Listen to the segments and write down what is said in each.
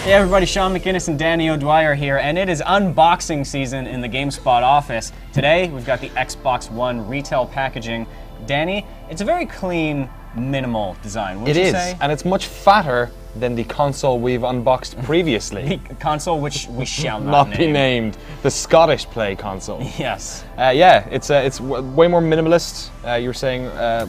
Hey everybody, Sean McInnes and Danny O'Dwyer here, and it is unboxing season in the GameSpot office. Today, we've got the Xbox One retail packaging. Danny, it's a very clean, minimal design, wouldn't you say? And it's much fatter than the console we've unboxed previously. The console which we shall not be named. The Scottish Play console. Yes. Yeah, it's way more minimalist. You were saying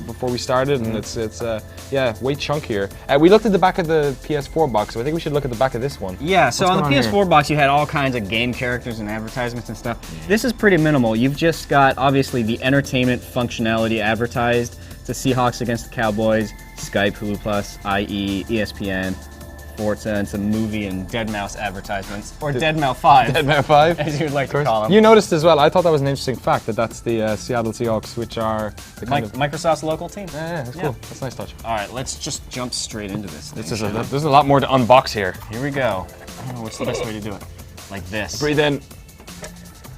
before we started, and it's way chunkier. We looked at the back of the PS4 box, so I think we should look at the back of this one. Yeah, so What's on the going PS4 box, you had all kinds of game characters and advertisements and stuff. This is pretty minimal. You've just got, obviously, the entertainment functionality advertised. It's the Seahawks against the Cowboys, Skype, Hulu Plus, IE, ESPN, Forza, and some movie and Deadmau5 advertisements. Or Deadmau5. Deadmau5? 5? As you'd like to call them. You noticed as well, I thought that was an interesting fact, that that's the Seattle Seahawks, which are the kind of... Microsoft's local team. Yeah, that's cool. That's a nice touch. All right, let's just jump straight into this. There's a lot more to unbox here. Here we go. I don't know what's the best way to do it. Like this. Breathe in.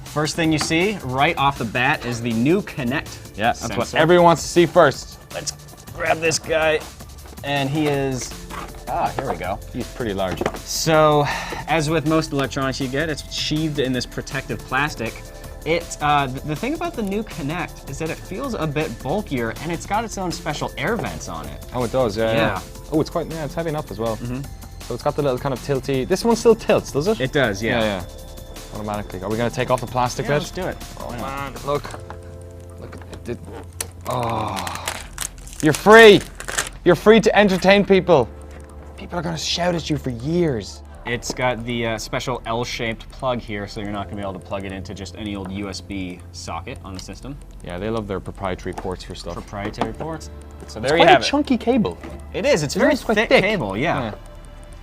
First thing you see right off the bat is the new Kinect. Yeah, that's what everyone wants to see first. Let's grab this guy, and he is, here we go. He's pretty large. So, as with most electronics you get, it's sheathed in this protective plastic. The thing about the new Kinect is that it feels a bit bulkier, and it's got its own special air vents on it. Oh, it does, yeah. Oh, it's it's heavy enough as well. So it's got the little kind of tilty. This one still tilts, does it? It does, yeah. Yeah. Automatically. Are we going to take off the plastic bit? Let's do it. Oh man, look at it. Oh, you're free. You're free to entertain people. People are going to shout at you for years. It's got the special L-shaped plug here, so you're not going to be able to plug it into just any old USB socket on the system. Yeah, they love their proprietary ports for stuff. Proprietary ports. So there there you you have a it. chunky cable. It is. It's very quite thick cable. Yeah.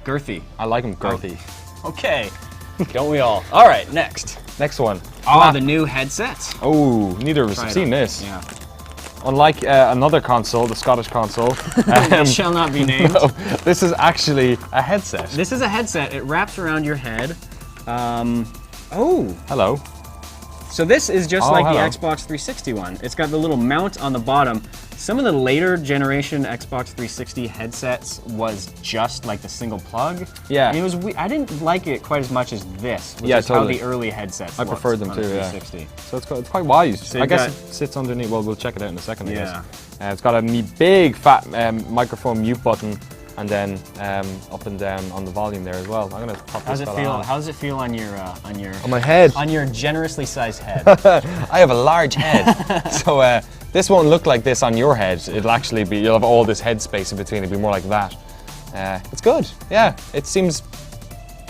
Girthy. I like them girthy. Okay. Don't we all? All right. Next. Next one. Oh, the new headsets. Oh, neither of us have seen this. Yeah. Unlike another console, the Scottish console, It shall not be named. no, this is actually a headset. This is a headset. It wraps around your head. Oh. Hello. So this is just like hello. the Xbox 360 one. It's got the little mount on the bottom. Some of the later generation Xbox 360 headsets was just like the single plug. Yeah. And it was. I didn't like it quite as much as this, which Yeah, is totally. how the early headsets I looked preferred them on too, a yeah. 360. So it's quite wise. So I guess you've it sits underneath. Well, we'll check it out in a second. I Yeah. guess. It's got a big fat microphone mute button, and then up and down on the volume there as well. I'm gonna pop How's this it fella feel? on. How does it feel on your On my head. on your generously sized head? I have a large head, so this won't look like this on your head. It'll actually be. You'll have all this head space in between. It'll be more like that. It's good. Yeah. It seems.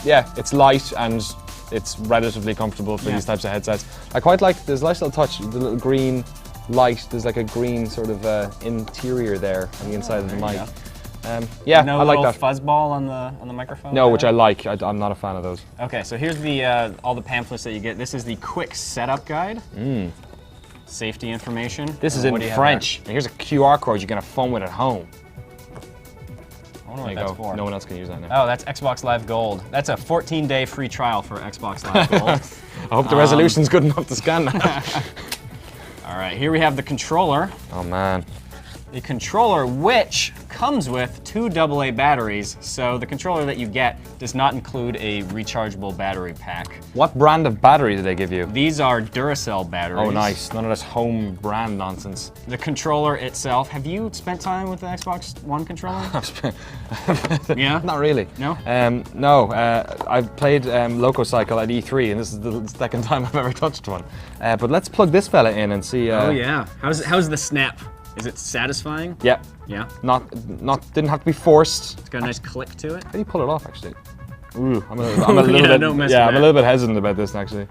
Yeah. It's light and it's relatively comfortable for these types of headsets. I quite like. There's a nice little touch. The little green light. There's like a green sort of interior there on the inside of the mic. Yeah, No I like little that. fuzzball on the microphone? No, there? which I like. I'm not a fan of those. Okay, so here's the all the pamphlets that you get. This is the quick setup guide. Safety information. This is What in do you have French. And here's a QR code you're gonna phone with at home. there? I wonder There what you that's go. for. No one else can use that now. Oh, that's Xbox Live Gold. That's a 14-day free trial for Xbox Live Gold. I hope the resolution's good enough to scan that. All right, here we have the controller. Oh man. The controller, which comes with 2 AA batteries, so the controller that you get does not include a rechargeable battery pack. What brand of battery did they give you? These are Duracell batteries. Oh, nice. None of this home brand nonsense. The controller itself, have you spent time with the Xbox One controller? Yeah? Not really. No? No. I've played Loco Cycle at E3, and this is the second time I've ever touched one. But let's plug this fella in and see. Oh yeah. How's the snap? Is it satisfying? Yeah. Yeah. Didn't have to be forced. It's got a nice click to it. How do you pull it off, actually? Ooh, I'm a little Yeah, bit. don't mess Yeah, with I'm a that. little bit hesitant about this, actually.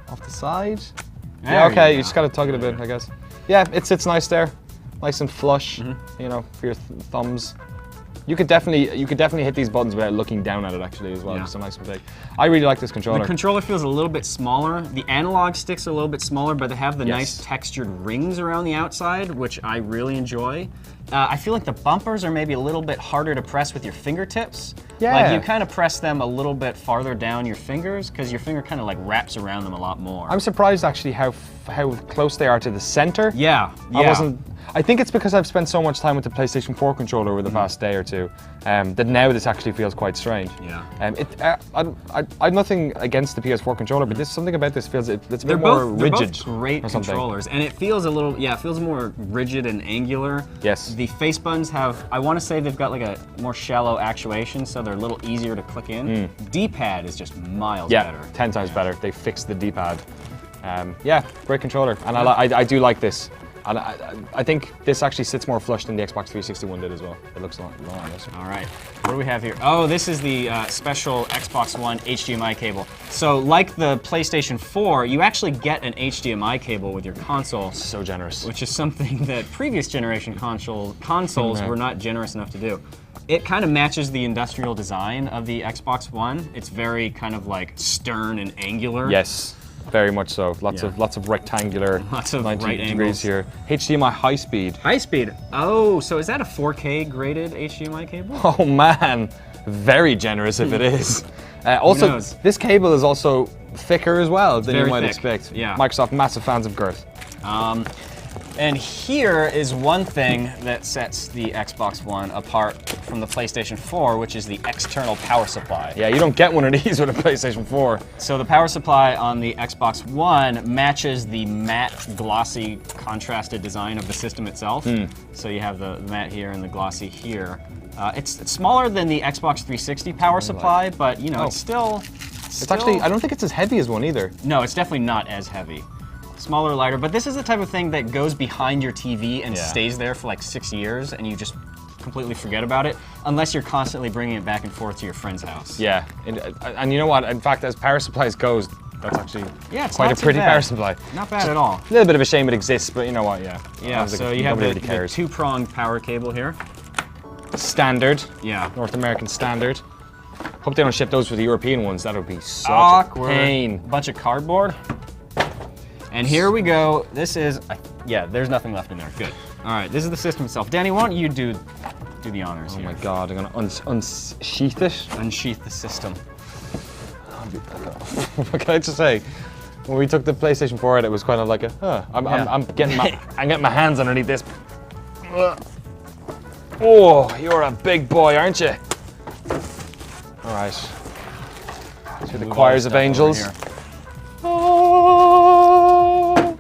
Off the side. There Yeah, okay. you You just gotta tug it a bit, I guess. Yeah, it sits nice there, nice and flush. Mm-hmm. You know, for your thumbs. You could definitely hit these buttons without looking down at it, actually, as well. Yeah. Just a nice and big. I really like this controller. The controller feels a little bit smaller. The analog sticks are a little bit smaller, but they have the Yes. nice textured rings around the outside, which I really enjoy. I feel like the bumpers are maybe a little bit harder to press with your fingertips. Yeah. Like you kind of press them a little bit farther down your fingers because your finger kind of like wraps around them a lot more. I'm surprised actually how close they are to the center. Yeah, I yeah. wasn't. I think it's because I've spent so much time with the PlayStation 4 controller over the past day or two, that now this actually feels quite strange. Yeah. I've nothing against the PS4 controller, but something about this feels it's a They're bit more both, rigid. They're both great or something. controllers, and it feels a little, it feels more rigid and angular. Yes. The face buttons have, I want to say they've got like a more shallow actuation, so they're a little easier to click in. D-pad is just miles Yeah, better. 10 times better. They fixed the D-pad. Yeah, great controller, and I do like this. And I think this actually sits more flush than the Xbox 360 one did as well. It looks a lot nicer. All right, what do we have here? Oh, this is the special Xbox One HDMI cable. So like the PlayStation 4, you actually get an HDMI cable with your console. So generous. Which is something that previous generation consoles were not generous enough to do. It kind of matches the industrial design of the Xbox One. It's very kind of like stern and angular. Yes. Very much so. Lots of rectangular, Lots of 90 right degrees angles. here. HDMI high speed. High speed. Oh, so is that a 4K graded HDMI cable? Oh man, very generous if it is. Also, knows? this cable is also thicker as well than you Very might thick, expect. yeah. Microsoft, massive fans of girth. And here is one thing that sets the Xbox One apart from the PlayStation 4, which is the external power supply. Yeah, you don't get one of these with a PlayStation 4. So the power supply on the Xbox One matches the matte, glossy, contrasted design of the system itself. So you have the matte here and the glossy here. It's smaller than the Xbox 360 power supply, but you know, it's still. It's actually, I don't think it's as heavy as one either. No, it's definitely not as heavy. Smaller, lighter, but this is the type of thing that goes behind your TV and stays there for like 6 years, and you just completely forget about it, unless you're constantly bringing it back and forth to your friend's house. Yeah, and you know what? In fact, as power supplies goes, that's actually it's quite not a too pretty bad. power supply. Not bad at all. A little bit of a shame it exists, but you know what? Yeah. Yeah, so you have the two-pronged power cable here. Standard. Yeah. North American standard. Hope they don't ship those for the European ones. That would be such Awkward. a pain. Bunch of cardboard. And here we go. This is, yeah, there's nothing left in there. Good. All right, this is the system itself. Danny, why don't you do the honors here? Oh my God, I'm gonna unsheath it. Unsheath the system. What can I just say? When we took the PlayStation 4 out, it was kind of like I'm getting my hands underneath this. Oh, you're a big boy, aren't you? All right. To the choirs of angels. Oh,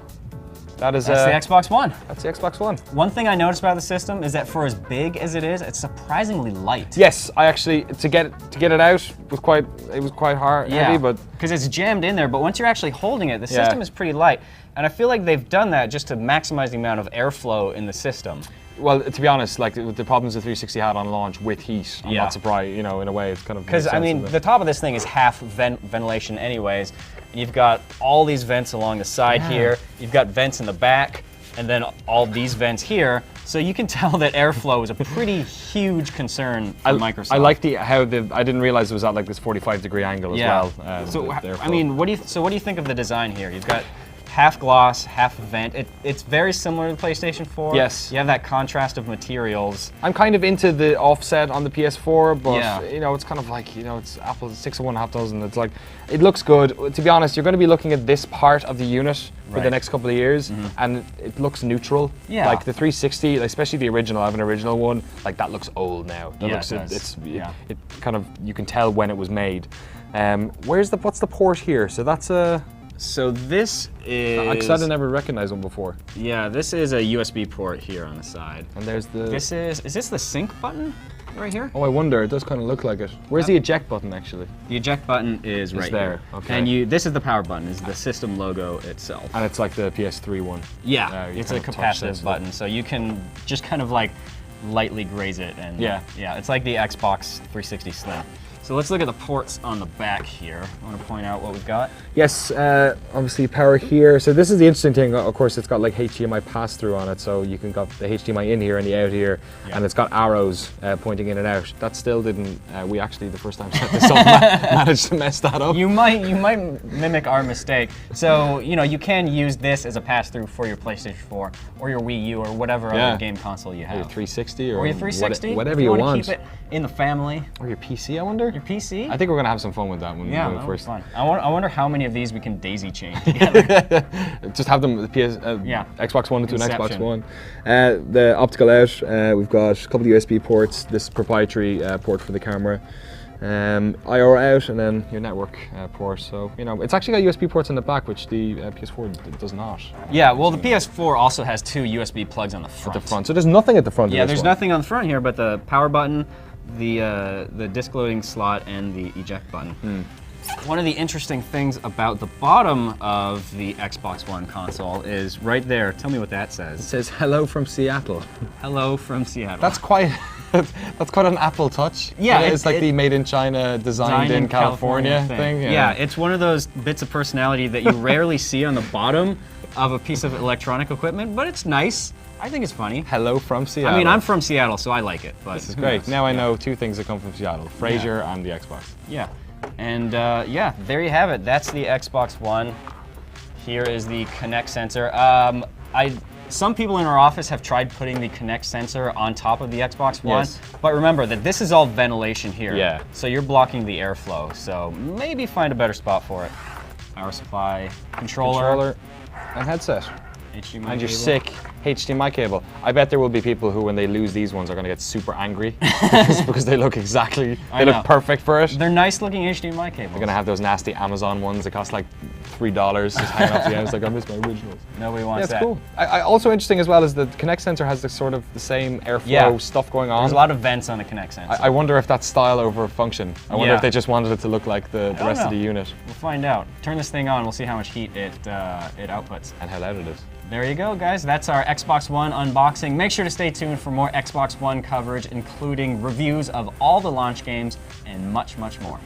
that's the Xbox One. That's the Xbox One. One thing I noticed about the system is that for as big as it is, it's surprisingly light. Yes, I actually to get it out was quite hard, heavy, but because it's jammed in there. But once you're actually holding it, the system is pretty light, and I feel like they've done that just to maximize the amount of airflow in the system. well, to be honest, like the problems the 360 had on launch with heat, I'm not surprised. You know, in a way, it's kind of because I mean, the top of this thing is half ventilation, anyways. You've got all these vents along the side here. You've got vents in the back, and then all these vents here. So you can tell that airflow is a pretty huge concern for Microsoft. I like I didn't realize it was at like this 45-degree angle as well. So I mean, what do you think of the design here? You've got half gloss, half vent. It's very similar to the PlayStation 4. Yes. You have that contrast of materials. I'm kind of into the offset on the PS4, but Yeah. you know, it's kind of like, you know, it's Apple 6 of one, half dozen. It's like, it looks good. To be honest, you're going to be looking at this part of the unit for the next couple of years, and it looks neutral. Yeah. Like the 360, especially the original. I have an original one. Like that looks old now. That Yeah, looks, it does. it kind of, you can tell when it was made. What's the port here? So that's a. So this is. Because I never recognized one before. Yeah, this is a USB port here on the side. And there's the. This is this the sync button right here? Oh, I wonder. It does kind of look like it. Where's the eject button actually? The eject button is right there, here. okay. And this is the power button, is the system logo itself. And it's like the PS3 one. Yeah, you it's a kind of touch this, capacitive button, so you can just kind of like lightly graze it, and Yeah. it's like the Xbox 360 Slim. So let's look at the ports on the back here. I want to point out what we've got. Yes, obviously power here. So this is the interesting thing. Of course, it's got like HDMI pass-through on it, so you can got the HDMI in here and the out here, and it's got arrows pointing in and out. That still didn't. We actually the first time set this up managed to mess that up. You might mimic our mistake. So you can use this as a pass-through for your PlayStation 4 or your Wii U or whatever other game console you have. Your 360 or your 360, whatever if you want want. to keep it in the family. Or your PC, I wonder. Your PC? I think we're gonna have some fun with that when yeah, we that first. fun. I wonder how many of these we can daisy chain together. Just have them Yeah. Xbox One into an Xbox Inception. One. The optical out, we've got a couple of USB ports. This proprietary port for the camera. IR out, and then your network port. So it's actually got USB ports in the back, which the PS4 does not. Yeah, well, the PS4 also has 2 USB plugs on the front. At the front, so there's nothing at the front. Yeah, of this there's one. nothing on the front here but the power button, the disc loading slot, and the eject button. One of the interesting things about the bottom of the Xbox One console is right there. Tell me what that It says. says "Hello from Seattle." Hello from Seattle. That's quite. That's quite an Apple touch. Yeah, it's like the made in China, designed in California thing. Yeah, it's one of those bits of personality that you rarely see on the bottom of a piece of electronic equipment, but it's nice. I think it's funny. Hello from Seattle. I mean, I'm from Seattle, so I like it. But This is great. Now I know 2 things that come from Seattle: Frasier and the Xbox. Yeah, and yeah, there you have it. That's the Xbox One. Here is the Kinect sensor. Some people in our office have tried putting the Kinect sensor on top of the Xbox One, Yes. but remember that this is all ventilation here. Yeah. So you're blocking the airflow. So maybe find a better spot for it. Power supply, controller, And headset. HDMI And your cable. sick HDMI cable. I bet there will be people who, when they lose these ones, are going to get super angry because they look exactly, I they know. look perfect for it. They're nice looking HDMI cables. They're going to have those nasty Amazon ones that cost like $3 just hanging off the end. It's like, I miss my originals. Nobody Yeah, wants it's that. cool. Also interesting as well is the Kinect sensor has the sort of the same airflow Yeah. stuff going on. There's a lot of vents on the Kinect sensor. I wonder if that's style over function. I wonder Yeah. if they just wanted it to look like the don't rest of know. the unit. We'll find out. Turn this thing on. We'll see how much heat it outputs. And how loud it is. There you go, guys. That's our Xbox One unboxing. Make sure to stay tuned for more Xbox One coverage, including reviews of all the launch games and much, much more.